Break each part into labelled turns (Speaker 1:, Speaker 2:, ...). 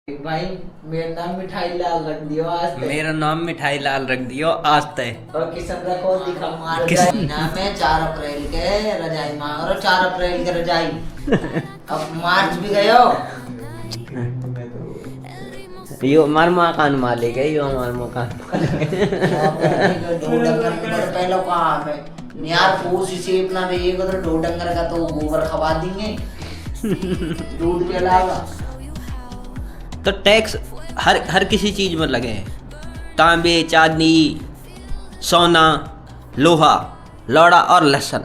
Speaker 1: भाई मेरा नाम मिठाई लाल रख दियो आज तक।
Speaker 2: मेरा नाम मिठाई लाल रख दियो आज तक।
Speaker 1: और किशन रखो दिखा मार महीना में 4 अप्रैल के रजाई मांग रहा 4 अप्रैल के रजाई। अब मार्च भी गयो।
Speaker 2: यो हमार मकान मालिक है, यो हमार मकान
Speaker 1: दो डंगर के पहले कहाँ है यार फूस इसे अपना रहेगा तो 2 डंगर का तो गोबर खवा देंगे दूध के अलावा।
Speaker 2: तो टैक्स हर किसी चीज में लगे हैं। तांबे, चांदी, सोना, लोहा, लोड़ा और लहसुन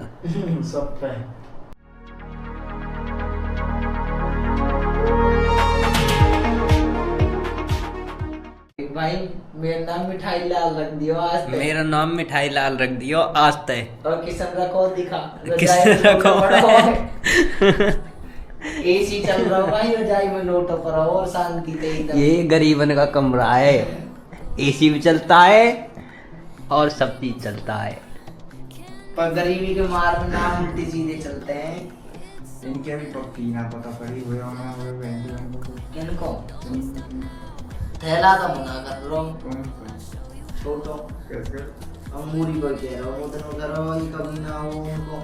Speaker 1: सब पे। भाई मेरा नाम मिठाई लाल रख दियो आज तक।
Speaker 2: मेरा नाम मिठाई लाल रख दियो आज तक।
Speaker 1: और किशन रखो दिखा
Speaker 2: किशन रखो
Speaker 1: एसी चल रहा होगा रजाई में लोटो पर और शांति से एकदम।
Speaker 2: ये गरीबन का कमरा है, एसी भी चलता है और सब चीज चलता है।
Speaker 1: पर गरीबी के मार में नाम उल्टी सीधे चलते हैं।
Speaker 3: इनके भी पीना पता पड़ी हुए होना हुए
Speaker 1: किनको थैला तो मना कर रो छोटो अमूरी को कह रहा हूँ तो करो ये कभी ना हो उनको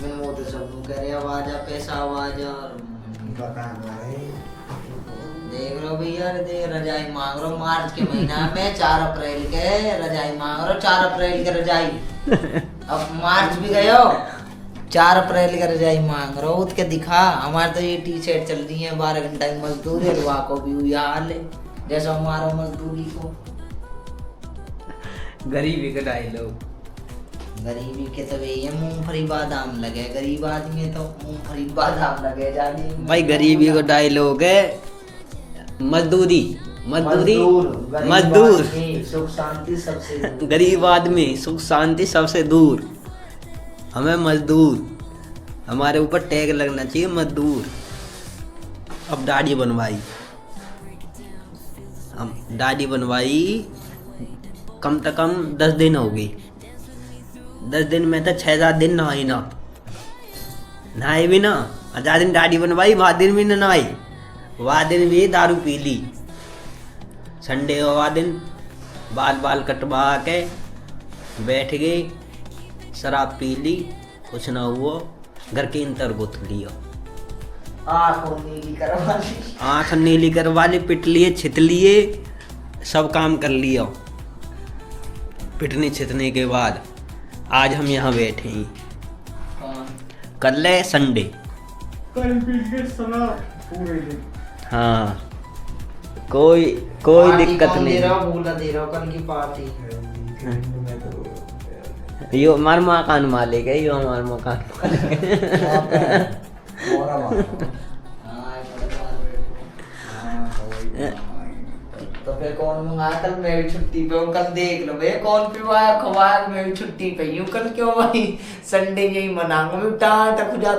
Speaker 1: मैं वो तो सब कह रहे आवाज आ पैसा आवाज और
Speaker 3: बता रहे
Speaker 1: देख लो भैया देख रजाई मांग रहा मार्च के महीना में 4 अप्रैल के रजाई मांग रहा 4 अप्रैल के रजाई। अब मार्च भी गयो 4 अप्रैल का रजाई मांग रहा हूँ के दिखा। हमारे तो ये टी शर्ट चल रही है 12 घंटा की मजदूरी है रुआ को भी हुई हाल है जैसा हमारा मजदूरी को।
Speaker 2: गरीबी का डायलॉग।
Speaker 1: गरीबी के तो यही है मूंगफली बादाम लगे गरीब आदमी तो मूंगफली बादाम लगे जाने
Speaker 2: भाई गरीबी का डायलॉग है मजदूरी मजदूरी मजदूर
Speaker 1: सुख शांति सबसे दूर।
Speaker 2: गरीब आदमी सुख शांति सबसे दूर। हमें मजदूर, हमारे ऊपर टैग लगना चाहिए मजदूर। अब दाढ़ी बनवाई, हम दाढ़ी बनवाई कम से कम 10 दिन हो गई। 10 दिन में तो 6-7 दिन नहाई ना नहाए भी ना। 10 दिन दाढ़ी बनवाई, वह दिन भी न नहाई, वह दिन भी दारू पी ली। संडे वाला दिन बाल कटवा के बैठ गए, शराब पी ली, कुछ ना हुआ, घर के इंतर गुथ लिया, आँख नीली करवा ली, पिट लिए, छित लिए, सब काम कर लिया। पिटने छितने के बाद आज हम यहाँ बैठे हैं। कल है संडे।
Speaker 3: कल पी के सना पूरे दिन।
Speaker 2: हाँ कोई दिक्कत नहीं।
Speaker 1: दे रहा कल की पार्टी।
Speaker 2: यो हमार मकान मालिक है, यो हमार मकान मालिक है।
Speaker 1: तो फिर कौन मंगाया कल मैं भी छुट्टी पे हूँ। कल देख लो भैया कौन पिवाया खवाया मैं भी छुट्टी पे हूँ कल। क्यों भाई संडे यही मनाऊंगा मैं टाटा खुजा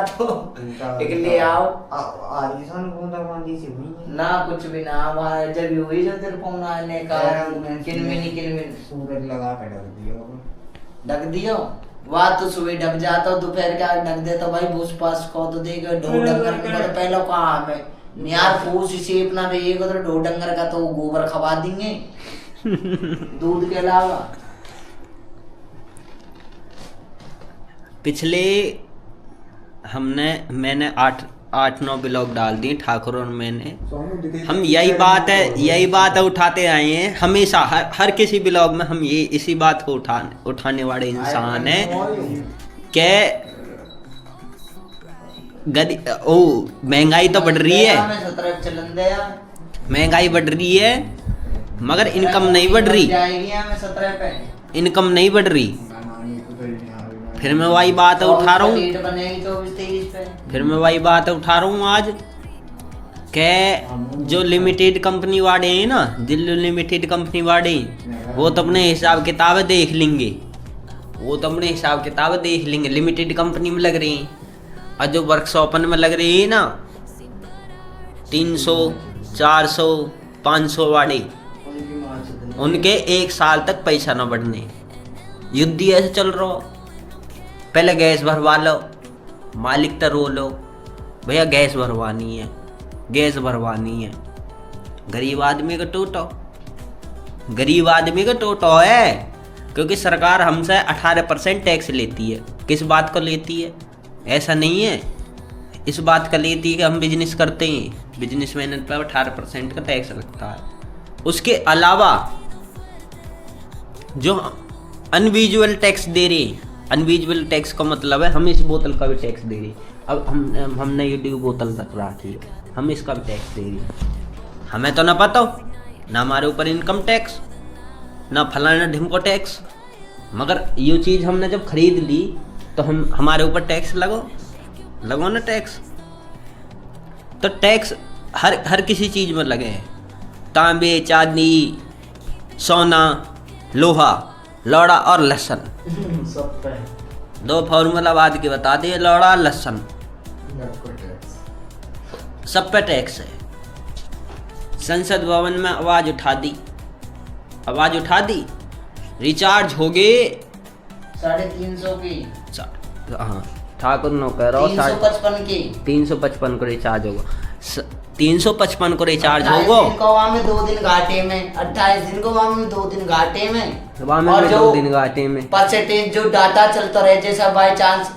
Speaker 1: तो एक ले आओ ना कुछ भी ना हमारा जब हुई जो तेरे फोन आने का किनमिन
Speaker 3: सूरज लगा के डर दियो
Speaker 1: ढक दियो। वाह तो सुबह ढक जाता दोपहर का ढक देता भाई भूस पास को तो देख 2 डंगर के तो पहले कहाँ है यार फूस इसे अपना रहेगा तो 2 डंगर का तो गोबर खवा देंगे दूध के अलावा।
Speaker 2: पिछले मैंने 8-9 ब्लॉग डाल दिए ठाकुर और मैंने। हम यही बात है उठाते आए हैं हमेशा। हर किसी ब्लॉग में हम ये इसी बात को उठाने वाले इंसान है कि महंगाई तो बढ़ रही है, महंगाई बढ़ रही है मगर इनकम नहीं बढ़ रही, इनकम नहीं बढ़ रही। फिर मैं वही बात उठा रहा हूँ आज के जो लिमिटेड कंपनी वाले हैं ना, दिल्ली लिमिटेड कंपनी वाले वो तो अपने हिसाब किताब देख लेंगे, लिमिटेड कंपनी में लग रही हैं। और जो वर्कशॉपन में लग रही है ना 300, 400, 500 वाले, उनके 1 साल तक पैसा न बढ़ने। युद्ध ऐसे चल रहा हो। पहले गैस भरवा लो, मालिक तो रो लो भैया गैस भरवानी है, गैस भरवानी है। गरीब आदमी का टोटो, गरीब आदमी का टोटो है, क्योंकि सरकार हमसे 18% टैक्स लेती है। किस बात को लेती है? ऐसा नहीं है, इस बात का लेती है कि हम बिजनेस करते हैं, बिजनेसमैन पर 18% का टैक्स लगता है। उसके अलावा जो अनविजुअल टैक्स दे रही, अनविजुअल टैक्स का मतलब है हम इस बोतल का भी टैक्स दे रही। अब हमने ये ड्यू बोतल रख रखी है, हम इसका भी टैक्स दे रही। हमें तो ना पता हो, ना हमारे ऊपर इनकम टैक्स, ना फलाना ढिमको टैक्स, मगर ये चीज़ हमने जब खरीद ली तो हमारे ऊपर टैक्स लगो ना टैक्स। तो टैक्स हर किसी चीज़ में लगे हैं। तांबे, चांदी, सोना, लोहा, लौड़ा और लहसुन।
Speaker 1: सब पे
Speaker 2: 2 फॉर्मूला बाद के बता दिए, लौड़ा लहसुन, सब पे टैक्स है। संसद भवन में आवाज उठा दी, रिचार्ज हो गए
Speaker 1: 350 की,
Speaker 2: हाँ ठाकुर नो कह रहा हूँ
Speaker 1: 355 की,
Speaker 2: 355 को रिचार्ज होगा, 355 को रिचार्ज
Speaker 1: 28
Speaker 2: होगा।
Speaker 1: दिन को वहाँ में 2 दिन घाटे में, 28 दिन को वहाँ में 2 दिन घाटे में,
Speaker 2: वहाँ में
Speaker 1: और
Speaker 2: 2 दिन घाटे में।
Speaker 1: परसेंटेज जो डाटा चलता रहे, जैसा बाई चांस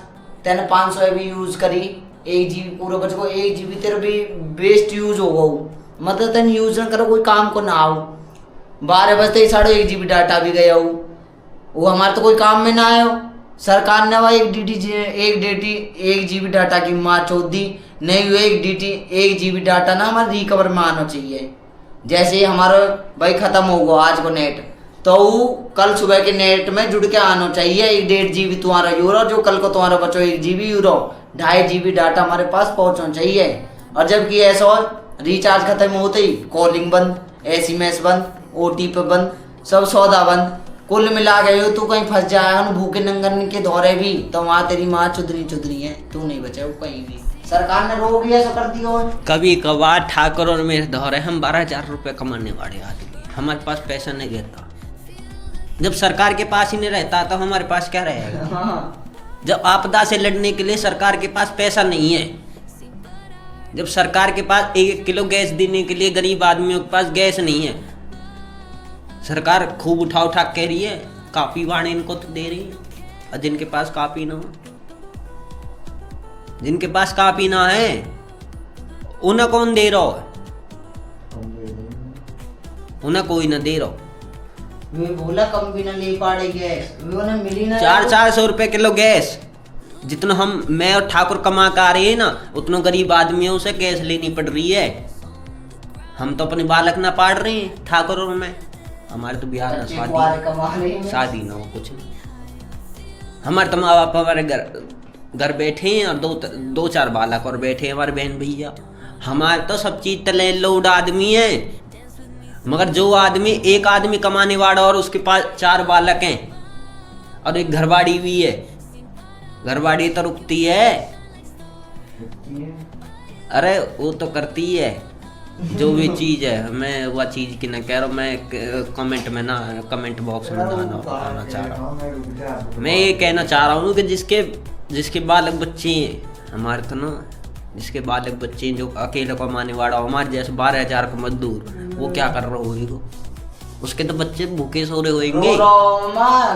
Speaker 1: तेने 500 MB यूज करी, 1 GB पूरा बच को 1 GB तेरे भी वेस्ट यूज हो गो, मतलब तेने यूज न करो, कोई काम को ना आओ, 12 बजते ही 1.5 GB डाटा भी गया हो, वो हमारे तो कोई काम में ना आयो। सरकार ने वह 1 GB डाटा की माँ चौथ दी, नहीं हुए 1 GB डाटा ना हमारे रिकवर में आना चाहिए। जैसे ही हमारा भाई खत्म होगा आज को नेट, तो कल सुबह के नेट में जुड़ के आना चाहिए। 1.5 GB तुम्हारा यूरो, जो कल को तुम्हारा बचो 1 GB यूरो, 2.5 GB डाटा हमारे पास पहुंचना चाहिए। और जबकि ऐसा हो, रिचार्ज खत्म होते ही कॉलिंग बंद, SMS बंद, OTP बंद, सब सौदा बंद, कुल मिला गए हो तू कहीं फंस जाएगा ना भूखे नंगन के दौरे भी, तो वहाँ तेरी माँ चुदरी है, तू नहीं बचा कहीं भी। सरकार ने रोक लिया, ऐसा कर दिया।
Speaker 2: कभी कभार ठाकुर और मेरे दौरे, हम 12,000 रुपये कमाने वाले आदमी, हमारे पास पैसा नहीं रहता। जब सरकार के पास ही नहीं रहता तो हमारे पास क्या रहेगा?
Speaker 1: हाँ।
Speaker 2: जब आपदा से लड़ने के लिए सरकार के पास पैसा नहीं है, जब सरकार के पास 1 किलो गैस देने के लिए गरीब आदमियों के पास गैस नहीं है, सरकार खूब उठा कह रही है कापी वाण इनको तो दे रही है, और जिनके पास कापी ना हो, जिनके पास कापी ना है उन्हें कौन दे रहा है? उन्हें कोई ना दे रहा।
Speaker 1: वे बोला कम भी ना ले पाड़े गैस, वे उन्हें मिली ना
Speaker 2: 400 रुपए किलो गैस, जितना मैं और ठाकुर कमा कर आ रहे हैं ना, उतना गरीब आदमियों से गैस लेनी पड़ रही है। हम तो अपने बालक ना पाड़ रहे हैं, ठाकुर और मैं, हमारे तो बिहार में शादी ना हो कुछ नहीं। हमारे तो माँ बाप हमारे घर बैठे हैं, और 2-4 बालक और बैठे हैं हमारे बहन भैया। हमारे तो सब चीज तले लोड आदमी है, मगर जो आदमी, एक आदमी कमाने वाला और उसके पास 4 बालक हैं और एक घरवाड़ी भी है, घरवाड़ी तो रुकती है, अरे वो तो करती है जो भी चीज है। मैं वह चीज की ना कह रहा हूँ, मैं कमेंट बॉक्स में आना चाह रहा हूँ। मैं ये कहना चाह रहा हूँ कि जिसके बालक बच्चे हैं, हमारे तो ना जिसके बालक बच्चे हैं, जो अकेले कमाने वाला, हमारे जैसे 12,000 का मजदूर, वो क्या कर रहा होगा? उसके तो बच्चे भूखे सो रहे होंगे।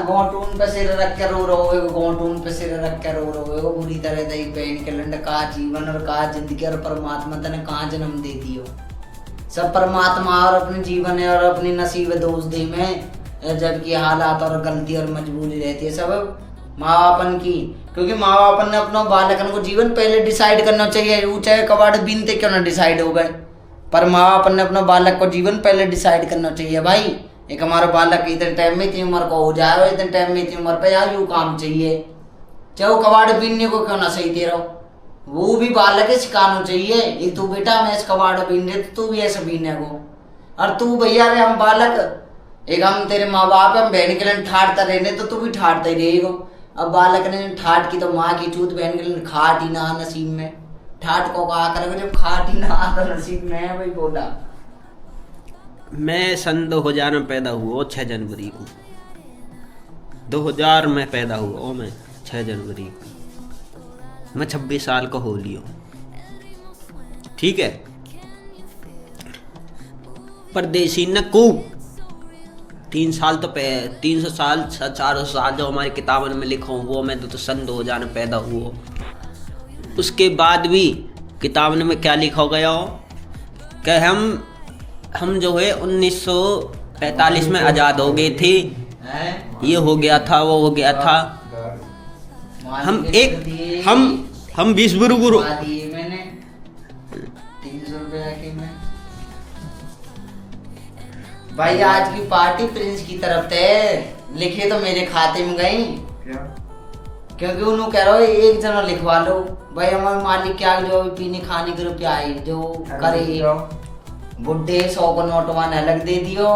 Speaker 1: गोटून पे सिर रख के रो रहे हो, गोटून पे सिर रख के रो रहे हो, बुरी तरह दही बहन के लंड का जीवन और का जिंदगी, और परमात्मा तने कहाँ जन्म दे दियो। सब परमात्मा और अपने जीवन है और अपनी नसीब दोष दे में, जबकि हालात और गलती और मजबूरी रहती है सब माँ बापन की। क्योंकि माँ बापन ने अपना बालकन को जीवन पहले डिसाइड करना चाहिए, वो चाहे कबाड़ बीनते क्यों ना डिसाइड हो गए, पर माँ बाप ने अपना बालक को जीवन पहले डिसाइड करना चाहिए। भाई एक हमारा बालक इतने टाइम में इतनी उम्र को हो जाए, इतने टाइम में इतनी उम्र पे यार यू काम चाहिए, चाहे वो कबाड़ बीनने को क्यों ना सही दे रहो, वो भी बालक है सिखाना चाहिए। ये तू बेटा मैं इस कबाड़ बीन रहे, तो तू भी ऐसा बीनने को, और तू भैया रे हम बालक, एक हम तेरे माँ बाप हम बहन के लिए ठाटता रहने, तो तू भी ठाटता ही रहेगा। अब बालक ने ठाट की तो माँ की चूत, बहन के लिए खाट ही ना नसीब में, ठाट को कहा करेगा जब खाट ही ना आता नसीब में है। भाई बोला
Speaker 2: मैं सन 2000 में पैदा हुआ, 6 जनवरी को 2000 में पैदा हुआ, मैं 6 जनवरी को, मैं 26 साल का हो लिया, ठीक है। परदेसी नक्कू 3 साल तो 300 साल 400 साल जो हमारी किताबों में लिखा हूँ वो मैं तो सन 2000 में पैदा हुआ। उसके बाद भी किताबों में क्या लिखा गया हो कि हम जो है 1945 में आज़ाद हो गए थे, ये हो गया था वो हो गया था। हम 20 गुरु
Speaker 1: मैंने 300 रुपया की मैं भाई आज की पार्टी प्रिंस की तरफ से लिखे तो मेरे खाते में गई
Speaker 3: क्या?
Speaker 1: क्योंकि उन्होंने कह रहा है एक जना लिखवा लो भाई हमारे मालिक क्या जो पीने खाने के रुपया आई जो करे बुढ़े 100 को नोट वाने अलग दे दियो।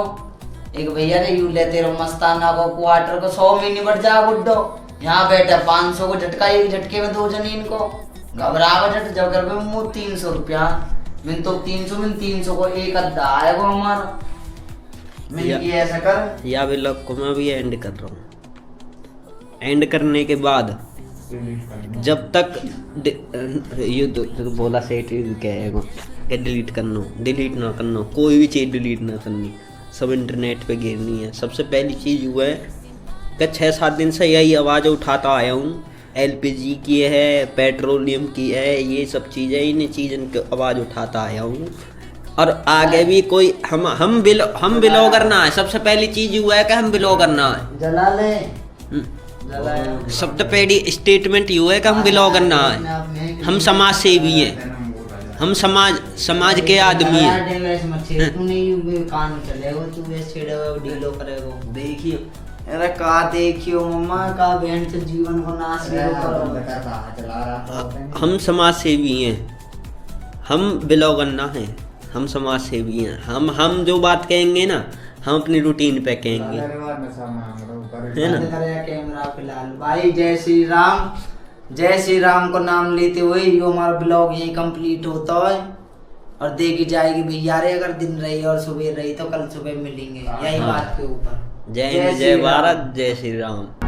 Speaker 1: एक भैया ने यू लेते रहो मस्ताना को क्वार्टर को 100 में नहीं बढ़ जा बुड्ढो, यहाँ बैठा 500 को झटका एक झटके में 2 जनीन को घबरा झट जब कर 300 रुपया मैंने तो 300 को एक अद्धा आएगा हमारा। मैंने किया ऐसा कर
Speaker 2: या भी लोग को मैं भी एंड कर रहा हूँ। एंड करने के बाद जब तक ये तो बोला सेठ कहेगा कि डिलीट ना करना कोई भी चीज़ डिलीट ना करनी, सब इंटरनेट पे गिरनी है। सबसे पहली चीज़ वो है कि 6-7 दिन से यही आवाज़ उठाता आया हूँ, LPG की है, पेट्रोलियम की है, ये सब चीज़ें इन चीज़ों की आवाज़ उठाता आया हूँ। और आगे भी कोई हम बिलो करना है। सबसे पहली चीज़ हुआ है कि हम बिलो करना है,
Speaker 1: जला ले
Speaker 2: सबसे पहली स्टेटमेंट ये है कि हम बिलो करना है। हम समाज सेवी हैं, हम समाज के आदमी हैं।
Speaker 1: देखियो अरे का देखियो मम्मा का बहन से जीवन को नाश
Speaker 2: हम समाज सेवी हैं, हम बिलो करना है, हम समाज सेवी हैं। हम जो बात कहेंगे ना हम अपनी रूटीन पे कहेंगे, है ना।
Speaker 1: कैमरा फिलहाल भाई जय श्री राम को नाम लेते हुए ये हमारा ब्लॉग यही कंप्लीट होता है और देखी जाएगी भैया रे अगर दिन रही और सुबह रही तो कल सुबह मिलेंगे यही बात के ऊपर।
Speaker 2: जय हिंद, जय भारत, जय श्री राम।